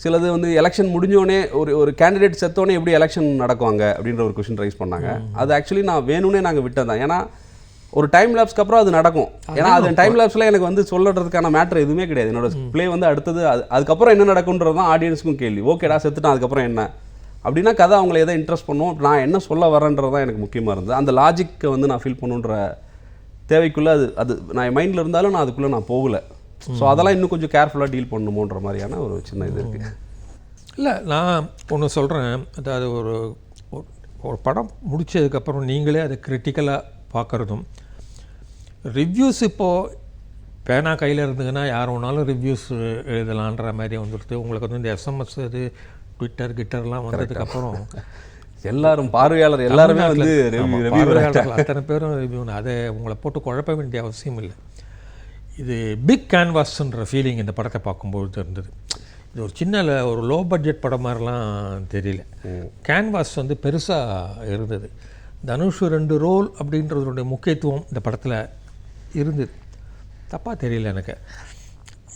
சிலது வந்து எலெக்ஷன் முடிஞ்சோடனே ஒரு கேண்டிடேட் செத்தோடனே எப்படி எலெக்ஷன் நடக்குவாங்க அப்படின்ற ஒரு கொஷின் ரைஸ் பண்ணாங்க. அது ஆக்சுவலி நான் வேணும்னே நாங்கள் விட்டது தான். ஏன்னா ஒரு டைம் லேப்ஸ்க்கு அப்புறம் அது நடக்கும். ஏன்னா அது டைம் லேப்ஸில் எனக்கு வந்து சொல்லுறதுக்கான மேட்டர் எதுவுமே கிடையாது. என்னோட பிளே வந்து அடுத்தது அதுக்கப்புறம் என்ன நடக்குன்றது தான் ஆடியன்ஸுக்கும் கேள்வி. ஓகேடா செத்துட்டான், அதுக்கப்புறம் என்ன அப்படின்னா கதை அவங்களை எதை இன்ட்ரெஸ்ட் பண்ணும், நான் என்ன சொல்ல வரேன்றது தான் எனக்கு முக்கியமாக இருந்தது. அந்த லாஜிக்கை வந்து நான் ஃபீல் பண்ணுன்ற தேவைக்குள்ளே அது நான் என் மைண்டில் இருந்தாலும் நான் அதுக்குள்ளே நான் போகலை. ஸோ அதெல்லாம் இன்னும் கொஞ்சம் கேர்ஃபுல்லாக டீல் பண்ணணுமோன்ற மாதிரியான ஒரு சின்ன இது இருக்குது. இல்லை நான் ஒன்று சொல்கிறேன், அதாவது ஒரு படம் முடித்ததுக்கப்புறம் நீங்களே அதை கிரிட்டிக்கலாக பார்க்குறதும், ரிவ்யூஸ் இப்போது பேனா கையில் இருந்ததுன்னா யார் வேணாலும் ரிவ்யூஸ் எழுதலான்ற மாதிரி வந்துடுது. உங்களுக்கு வந்து இந்த எஸ்எம்எஸ் இது ட்விட்டர் கிட்டர்லாம் வந்ததுக்கப்புறம் எல்லாரும் பார்வையாளர் எல்லாருமே வந்து பார்வையாளர்கள் அத்தனை பேரும் ரிவ்யூ. அதை உங்களை போட்டு குழப்ப வேண்டிய அவசியம் இல்லை. இது பிக் கேன்வாஸ்ன்ற ஃபீலிங் இந்த படத்தை பார்க்கும்பொழுது இருந்தது. இது ஒரு சின்ன ஒரு லோ பட்ஜெட் படம் மாதிரிலாம் தெரியல, கேன்வாஸ் வந்து பெருசாக இருந்தது. தனுஷ் 2 ரோல் அப்படின்றதுடைய முக்கியத்துவம் இந்த படத்தில் இருந்தது. தப்பாக தெரியல எனக்கு.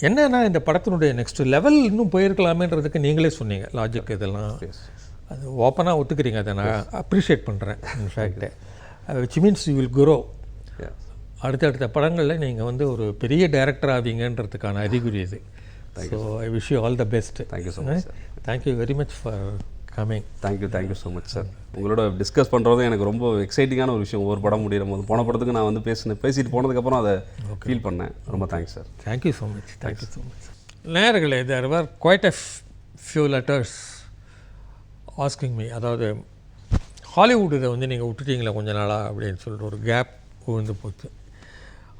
என்னன்னா இந்த படத்தினுடைய நெக்ஸ்ட் லெவல் இன்னும் போயிருக்கலாமேன்றதுக்கு நீங்களே சொன்னீங்க லாஜிக் இதெல்லாம். அது ஓப்பனாக ஒத்துக்கிறீங்க, அதை நான் அப்ரிஷியேட் பண்ணுறேன். In fact which means you will grow. அடுத்தடுத்த படங்களில் நீங்கள் வந்து ஒரு பெரிய டைரக்டர் ஆவீங்கன்றதுக்கான அறிகுறி இது. So I wish you all the best. Thank you so much. Thank you very much for coming. Thank you so much sir. உங்களோட டிஸ்கஸ் பண்ணுறது எனக்கு ரொம்ப எக்ஸைட்டிங்கான ஒரு விஷயம். ஒரு படம் முடிகிற போது போன படத்துக்கு நான் வந்து பேசிட்டு போனதுக்கப்புறம் அதை ஃபீல் பண்ணேன். ரொம்ப thanks sir. Thank you so much. நேயர்களே, there were quite a few letters asking me, அதாவது ஹாலிவுட் இதை வந்து நீங்கள் விட்டுட்டீங்களா கொஞ்ச நாளாக அப்படின்னு சொல்லிட்டு ஒரு கேப் விழுந்து போச்சு.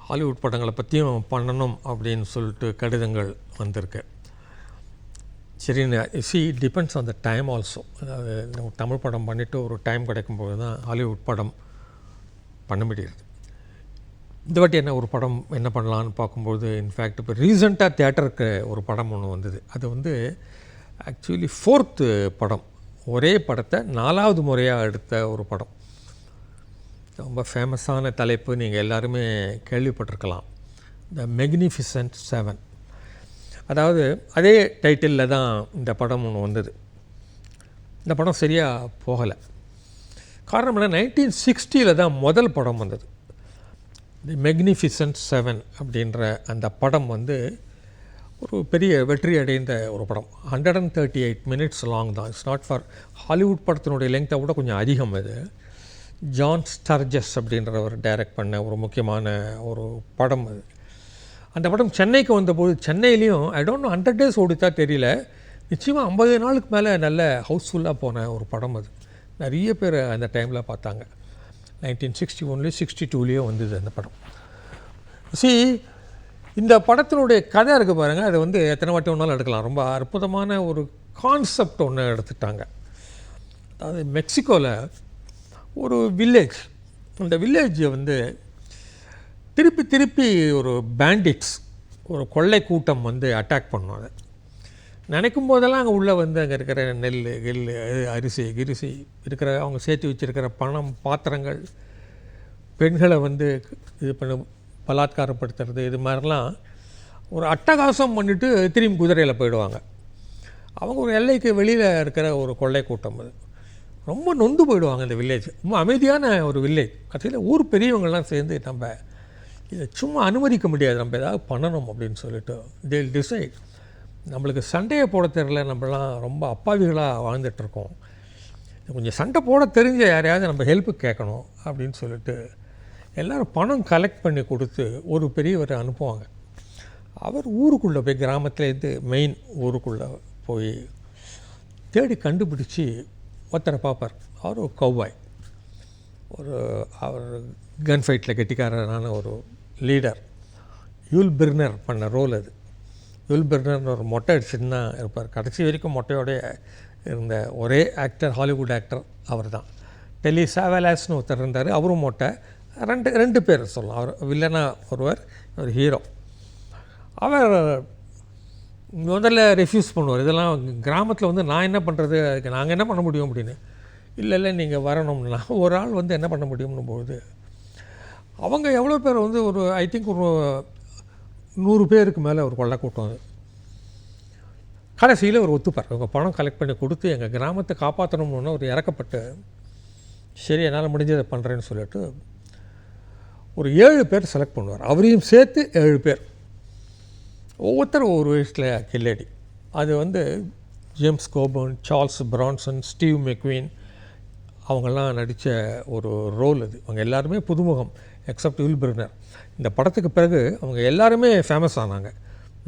ஹாலிவுட் படங்களை பற்றியும் பண்ணணும் அப்படின்னு சொல்லிட்டு கடிதங்கள் வந்திருக்கு. சரி, it depends on the time also. அதாவது தமிழ் படம் பண்ணிவிட்டு ஒரு டைம் கிடைக்கும்போது தான் ஹாலிவுட் படம் பண்ண முடியுது. இந்த வாட்டி ஒரு படம் என்ன பண்ணலான்னு பார்க்கும்போது, இன்ஃபேக்ட் இப்போ ரீசெண்டாக தியேட்டருக்கு ஒரு படம் ஒன்று வந்தது. அது வந்து ஆக்சுவலி 4th படம், ஒரே படத்தை 4வது முறையாக எடுத்த ஒரு படம். ரொம்ப ஃபேமஸான தலைப்பு, நீங்கள் எல்லாருமே கேள்விப்பட்டிருக்கலாம், த மெக்னிஃபிசன்ட் 7. அதாவது அதே டைட்டிலில் தான் இந்த படம் ஒன்று வந்தது. இந்த படம் சரியாக போகலை. காரணம் என்ன, 1960 தான் முதல் படம் வந்தது. தி மெக்னிஃபிசன்ட் 7 அப்படின்ற அந்த படம் வந்து ஒரு பெரிய வெற்றி அடைந்த ஒரு படம். 138 minutes லாங் தான். இட்ஸ் நாட் ஃபார் ஹாலிவுட் படத்தினுடைய லெங்க்த்தை விட கொஞ்சம் அதிகம். இது ஜான் ஸ்டர்ஜஸ் அப்படின்றவர் டைரக்ட் பண்ண ஒரு முக்கியமான ஒரு படம். அது அந்த படம் சென்னைக்கு வந்தபோது, சென்னையிலையும் ஐ டோன்ட் நோ 100 days ஓடித்தா தெரியல, நிச்சயமாக 50 நாளுக்கு மேலே நல்ல ஹவுஸ்ஃபுல்லாக போன ஒரு படம். அது நிறைய பேர் அந்த டைமில் பார்த்தாங்க. 1961 62 வந்தது அந்த படம். இந்த படத்தினுடைய கதை இருக்குது பாருங்கள், அது வந்து எத்தனை வாட்டி ஒன்றாலும் எடுக்கலாம். ரொம்ப அற்புதமான ஒரு கான்செப்ட் ஒன்று எடுத்துட்டாங்க. அதாவது மெக்சிகோவில் ஒரு வில்லேஜ், அந்த வில்லேஜை வந்து திருப்பி ஒரு பேண்டிட்ஸ், ஒரு கொள்ளை கூட்டம் வந்து அட்டாக் பண்ணும். அதை நினைக்கும் போதெல்லாம் அங்கே உள்ளே வந்து அங்கே இருக்கிற நெல் அரிசி இருக்கிற அவங்க சேர்த்து வச்சுருக்கிற பணம், பாத்திரங்கள், பெண்களை வந்து இது பண்ண பலாத்காரப்படுத்துறது, இது மாதிரிலாம் ஒரு அட்டகாசம் பண்ணிவிட்டு திரும்பி குதிரையில் போயிடுவாங்க. அவங்க ஒரு எல்லைக்கு வெளியில் இருக்கிற ஒரு கொள்ளை கூட்டம். அது ரொம்ப நொந்து போயிடுவாங்க. இந்த வில்லேஜ் ரொம்ப அமைதியான ஒரு வில்லேஜ். கடைசியில் ஊர் பெரியவங்கள்லாம் சேர்ந்து நம்ம இதை சும்மா அனுமதிக்க முடியாது, நம்ம ஏதாவது பண்ணணும் அப்படின்னு சொல்லிட்டு தே வில் டிசைட். நம்மளுக்கு சண்டையை போட தெரியல, நம்மளாம் ரொம்ப அப்பாவிகளாக வாழ்ந்துட்டுருக்கோம், கொஞ்சம் சண்டை போட தெரிஞ்ச யாரையாவது நம்ம ஹெல்ப்பு கேட்கணும் அப்படின்னு சொல்லிட்டு எல்லோரும் பணம் கலெக்ட் பண்ணி கொடுத்து ஒரு பெரியவரை அனுப்புவாங்க. அவர் ஊருக்குள்ளே போய், கிராமத்துலேருந்து மெயின் ஊருக்குள்ளே போய் தேடி கண்டுபிடிச்சி ஒருத்தரை பார்ப்பார். அவர் ஒரு கௌபாய், அவர் கன் ஃபைட்டில் கெட்டிக்காரரான ஒரு லீடர். யூல் பிர்னர் பண்ண ரோல் அது. யூல் பிர்னர்னு ஒரு மொட்டை அடிச்சுன்னு தான் இருப்பார். கடைசி வரைக்கும் மொட்டையோடைய இருந்த ஒரே ஆக்டர், ஹாலிவுட் ஆக்டர் அவர் தான். டெல்லி சாவலாஸ்னு ஒருத்தர் இருந்தார், அவரும் மொட்டை. ரெண்டு பேர் சொல்லலாம். அவர் வில்லனா ஒருவர், ஒரு ஹீரோ. அவர் முதல்ல ரெஃப்யூஸ் பண்ணுவார். இதெல்லாம் கிராமத்தில் வந்து நான் என்ன பண்ணுறது, அதுக்கு நாங்கள் என்ன பண்ண முடியும் அப்படின்னு. இல்லை நீங்கள் வரணும்னா ஒரு ஆள் வந்து என்ன பண்ண முடியும்னு போது அவங்க எவ்வளோ பேர் வந்து ஒரு ஐ திங்க் ஒரு 100 பேருக்கு மேலே ஒரு கொள்ளை கூட்டம். அது கடைசியில் ஒரு ஒத்துப்பார். அவங்க பணம் கலெக்ட் பண்ணி கொடுத்து எங்கள் கிராமத்தை காப்பாற்றணும்னு ஒரு இறக்கப்பட்டு, சரி என்னால் முடிஞ்சதை பண்ணுறேன்னு சொல்லிட்டு ஒரு 7 பேர் செலக்ட் பண்ணுவார். அவரையும் சேர்த்து 7 பேர், ஒவ்வொருத்தரும் ஒரு வயசில் கில்லடி. அது வந்து James Coburn, Charles Bronson, Steve McQueen அவங்கெல்லாம் நடித்த ஒரு ரோல் அது. அவங்க எல்லாருமே புதுமுகம் எக்ஸப்ட் யூல் பிர்னர். இந்த படத்துக்கு பிறகு அவங்க எல்லாருமே ஃபேமஸ் ஆனாங்க,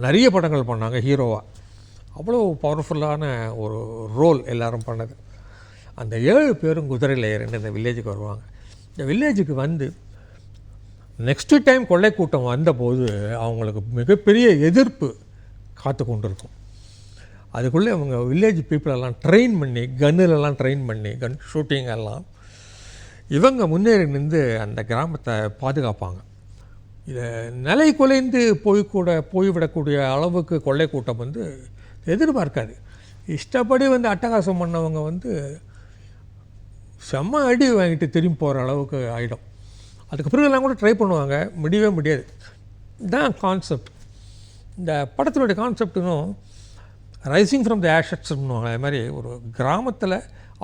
நிறைய படங்கள் பண்ணாங்க ஹீரோவாக. அவ்வளோ பவர்ஃபுல்லான ஒரு ரோல் எல்லோரும் பண்ணது. அந்த 7 பேரும் குதிரையில் ஏறிண்டு இந்த வில்லேஜுக்கு வருவாங்க. இந்த வில்லேஜுக்கு வந்து நெக்ஸ்ட்டு டைம் கொள்ளை கூட்டம் வந்தபோது அவங்களுக்கு மிகப்பெரிய எதிர்ப்பு காத்து கொண்டு இருக்கும். அதுக்குள்ளே அவங்க வில்லேஜ் பீப்புளெல்லாம் ட்ரெயின் பண்ணி, கன்னிலெல்லாம் ட்ரெயின் பண்ணி, கன் ஷூட்டிங் எல்லாம் இவங்க முன்னேறி நின்று அந்த கிராமத்தை பாதுகாப்பாங்க. இதை நிலை குலைந்து போய்விடக்கூடிய அளவுக்கு கொள்ளை கூட்டம் வந்து எதிர்பார்க்காது. இஷ்டப்படி வந்து அட்டகாசம் பண்ணவங்க வந்து செம்ம அடி வாங்கிட்டு திரும்பி போகிற அளவுக்கு ஆகிடும். அதுக்கு பிறகுலாம் கூட ட்ரை பண்ணுவாங்க, முடியவே முடியாது. இதுதான் கான்செப்ட். இந்த படத்தினுடைய கான்செப்ட்னும் ரைசிங் ஃப்ரம் தி ஆஷட்ஸ்னுவாங்க. அது மாதிரி ஒரு கிராமத்தில்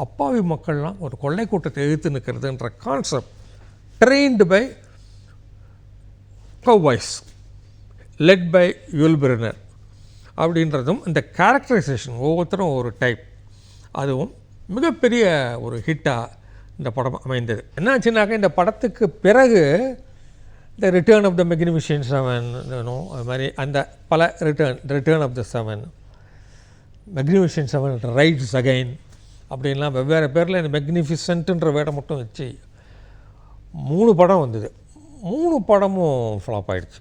அப்பாவி மக்கள்லாம் ஒரு கொள்ளை கூட்டத்தை எதிர்த்து நிற்கிறதுன்ற concept trained by cowboys led by Yul Brynner அப்படின்றதும், இந்த கேரக்டரைசேஷன் ஒவ்வொருத்தரும் ஒரு டைப், அதுவும் மிகப்பெரிய ஒரு ஹிட்டாக இந்த படம் அமைந்தது. என்னாச்சுன்னாக்கா இந்த படத்துக்கு பிறகு இந்த ரிட்டர்ன் ஆஃப் த மெக்னிஃபிஷியன்ட் 7 அது மாதிரி அந்த பல return of the 7, magnificent 7 rides again அப்படின்லாம் வெவ்வேறு பேரில் இந்த மெக்னிஃபிசன்ட்டுன்ற வேடை மட்டும் வச்சு 3 படம் வந்தது. 3 படமும் ஃப்ளாப் ஆகிடுச்சு.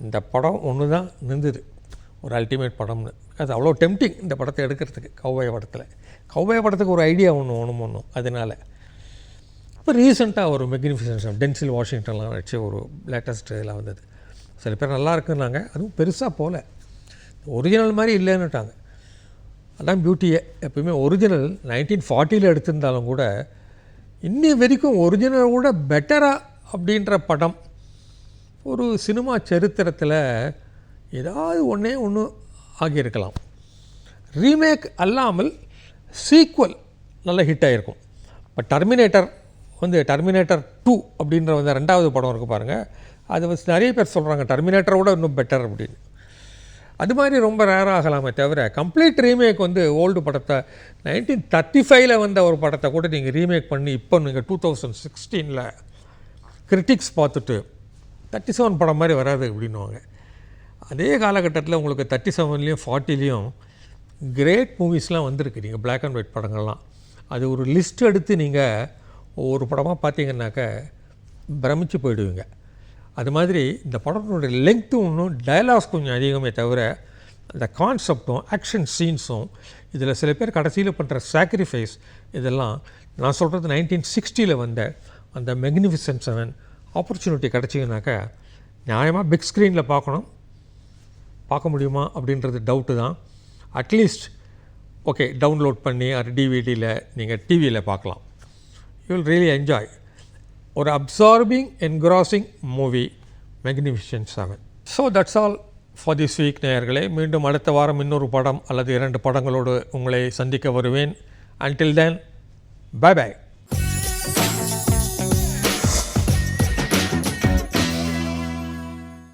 இந்த படம் ஒன்று தான் நின்றுது ஒரு அல்டிமேட் படம்னு. அது அவ்வளோ டெம்டிங் இந்த படத்தை எடுக்கிறதுக்கு. கௌபாய படத்துக்கு ஒரு ஐடியா ஒன்று அதனால் இப்போ ரீசெண்டாக ஒரு மெக்னிஃபிசன்ட் டென்சில் வாஷிங்டன்லாம் வச்சு ஒரு லேட்டஸ்ட் இதில் வந்தது. சில பேர் நல்லா இருக்குன்னாங்க, அதுவும் பெருசாக போகல, ஒரிஜினல் மாதிரி இல்லைன்னுட்டாங்க. அதான் பியூட்டியே. எப்போயுமே ஒரிஜினல் 1940 எடுத்திருந்தாலும் கூட இன்னி வரைக்கும் ஒரிஜினலை கூட பெட்டராக அப்படின்ற படம் ஒரு சினிமா சரித்திரத்தில் ஏதாவது ஒன்று ஆகியிருக்கலாம். ரீமேக் அல்லாமல் சீக்வல் நல்ல ஹிட் ஆகிருக்கும். இப்போ டெர்மினேட்டர் 2 அப்படின்ற வந்து 2வது படம் இருக்குது பாருங்கள், அது வந்து நிறைய பேர் சொல்கிறாங்க டெர்மினேட்டரோட இன்னும் பெட்டர் அப்படின்னு. அது மாதிரி ரொம்ப ரேராகலாமே தவிர கம்ப்ளீட் ரீமேக் வந்து ஓல்டு படத்தை 1935 வந்த ஒரு படத்தை கூட நீங்கள் ரீமேக் பண்ணி இப்போ நீங்கள் 2016 கிரிட்டிக்ஸ் பார்த்துட்டு 37 படம் மாதிரி வராது அப்படின்வாங்க. அதே காலகட்டத்தில் உங்களுக்கு 37லேயும் 40லேயும் கிரேட் மூவிஸ்லாம் வந்திருக்கு. நீங்கள் பிளாக் அண்ட் ஒயிட் படங்கள்லாம் அது ஒரு லிஸ்ட் எடுத்து நீங்கள் ஒவ்வொரு படமாக பார்த்தீங்கன்னாக்க பிரமிச்சு போயிடுவீங்க. அது மாதிரி இந்த படத்தினுடைய லெங்க்த்தும் இன்னும் டயலாக்ஸ் கொஞ்சம் அதிகமே தவிர அந்த கான்செப்டும் ஆக்ஷன் சீன்ஸும் இதில் சில பேர் கடைசியில் பண்ணுற சாக்ரிஃபைஸ் இதெல்லாம் நான் சொல்கிறது 1960 வந்த அந்த மெக்னிஃபிசன்ட் 7 ஆப்பர்ச்சுனிட்டி கிடச்சிங்கனாக்கா நியாயமாக பிக் ஸ்க்ரீனில் பார்க்க முடியுமா அப்படின்றது டவுட்டு தான். அட்லீஸ்ட் ஓகே டவுன்லோட் பண்ணி அது டிவிடியில் நீங்கள் டிவியில் பார்க்கலாம். யூ வில் ரியலி என்ஜாய் ஒரு absorbing engrossing movie Magnificent 7. So that's all for this week நேயர்களே. மீண்டும் அடுத்த வாரம் இன்னொரு படம் அல்லது 2 படங்களோடு உங்களை சந்திக்க வருவேன். Until then bye by.